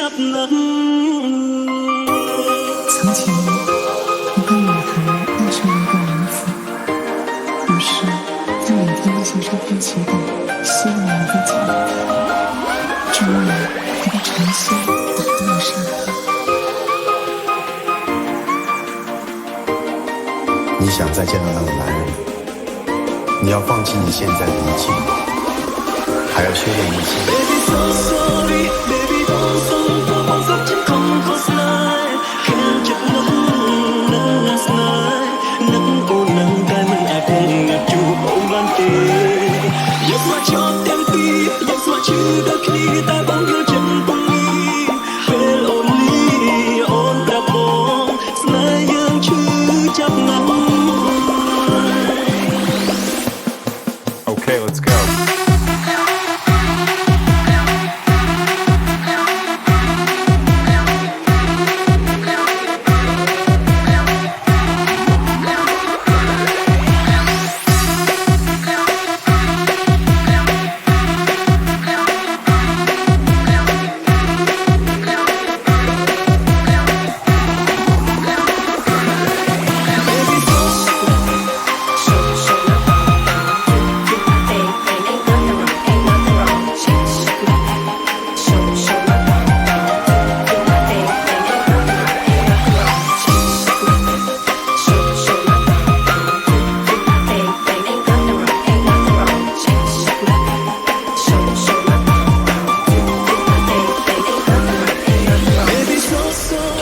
ចាប់ណាស់从前，我跟女孩爱上了一个男子，于是，他每天都向上天祈祷，希望能够见到他。终于，他的诚心打动了上帝。你想再见到那个男人，你要放弃你现在的一切，还要修炼一切。Baby so sorry, baby បងសុខចិត្តខំខុសស្នេហ៍ខាងចិត្តនោះនឹងស្នេហ៍នឹងអូននឹងតែមិនអាចគង់ងាប់ជួបអូនបានទេយកស្មោះជាប់ទាំងពីរយកស្មោះឈឺដល់គ្នាតែបងយល់ចិត្តពងនេះពេលអូនលីអូនប្រាប់បងស្នេហ៍យើងឈឺចាប់ណាស់ Okay, let's go.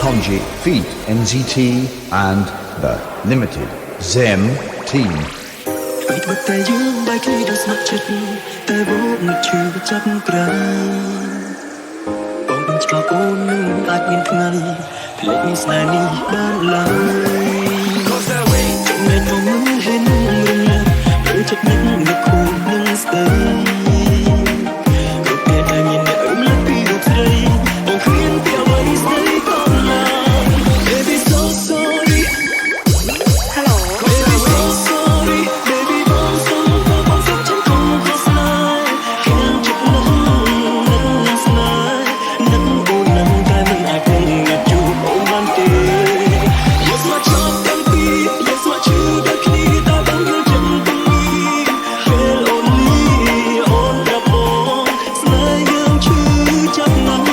Tonji feat NZT and the Limited Zem Team. អ្វីតែយើងបែកគ្នាដោយស្ម័គ្រចិត្តតែវោមិនឈឺចាប់ក្រៅបងមិនឆ្លោះអូននឹងអាចមានថ្ងៃភ្លេចមានស្នេហ៍នេះបានឡើយចំណែកខ្ញុំមិនហ៊ានរំលឹកព្រោះចិត្តនេះនៅខួរនឹងស្ទើរគ្រប់ពេលដែលមានអ្នករំលឹកពីរូបស្រីបងគ្មានពីអ្វីស្ដីតឡើយ Baby so sorry Hello Baby so sorry Baby បងសុំចិត្តខំខុសស្នេហ៍ខាងចិត្តនោះនឹងស្នេហ៍នឹងអូននឹងតែមិនអាចគង់ងាប់ជួបអូនបានទេយកស្មោះជាប់ទាំងពីរយកស្មោះឈឺដល់គ្នាតែបងយល់ចិត្តពងនេះពេលអូនលីអូនប្រាប់បងស្នេហ៍យើងឈឺចាប់ណាស់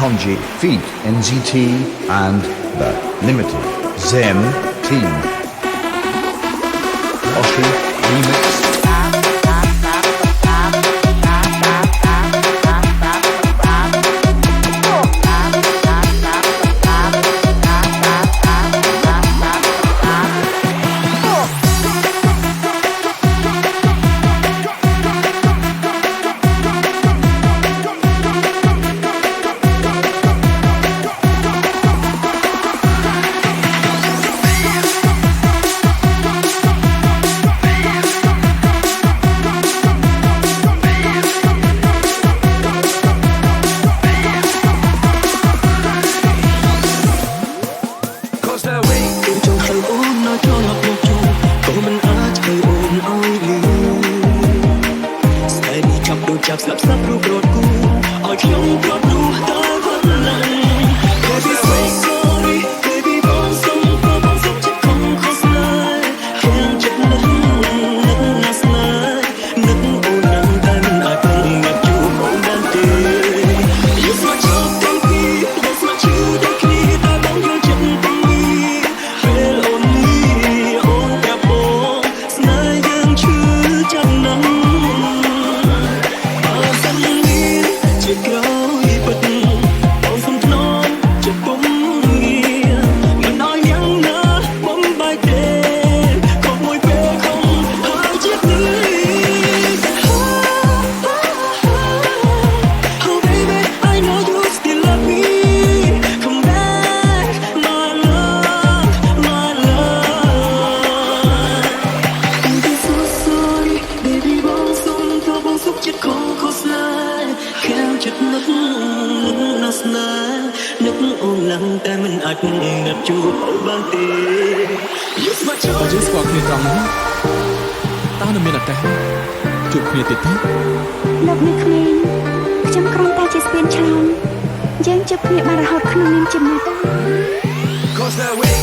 Tonji feat NZT and the Limited Zem Team. Oshi Remix.ចាប់ស្លាប់ស្លាប់រូបរត់គូឲ្យខ្ញុំប្រត់នោះតែប៉ុណ្ណឹង Baby so sorry Baby បងសុំចិត្តខំខុសស្នេហ៍ខាងចិត្តនោះនឹងស្នេហ៍នឹងអូននឹងតែមិនអាចគង់ងាប់ជួបអូនបានទេយកស្មោះជាប់ទាំងពីរយកស្មោះឈឺដល់គ្នាតែបងយល់ចិត្តពងនេះពេលអូនលីអូនប្រាប់បងស្នេហ៍យើងឈឺចាប់ណាស់ ជាក្រោយពិតបងសុំថ្នមចិត្តពុំងារមិនឲ្យយ៉ាងណាបំបែកទេខំមួយពេលខំហើយជាតិនេះ Oh baby ណាស់ស្នេហ៍នឹកអូនឡើងតែមិនអាចណាត់ជួបអូនបានទេយកស្មាត់ចូល បើយើងស្គាល់គ្នាត្រង់នេះតើនៅមានឱកាសជួបគ្នាទៀតទេ លោកនៅក្មេងខ្ញុំគ្រាន់តែជាស្ពានឆ្លងយើងជួបគ្នាបានរហូតក្នុងនាមជាមិត្ត Cause that way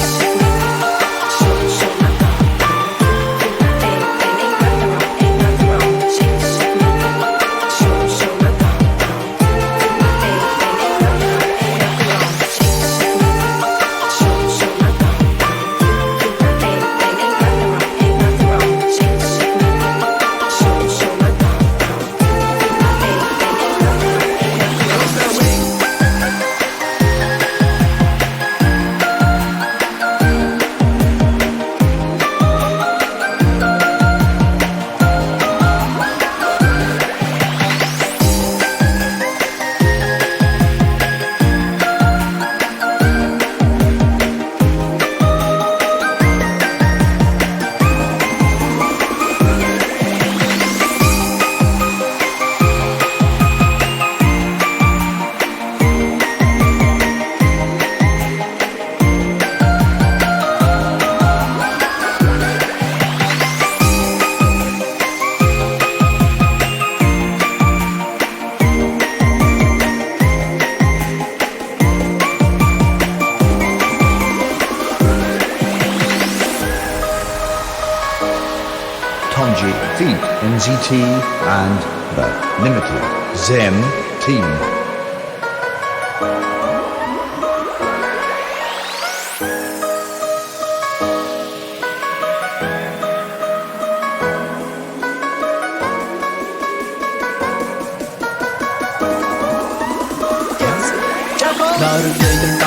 Tonji feat. NZT and the Limited Zen Team. Đã được dậy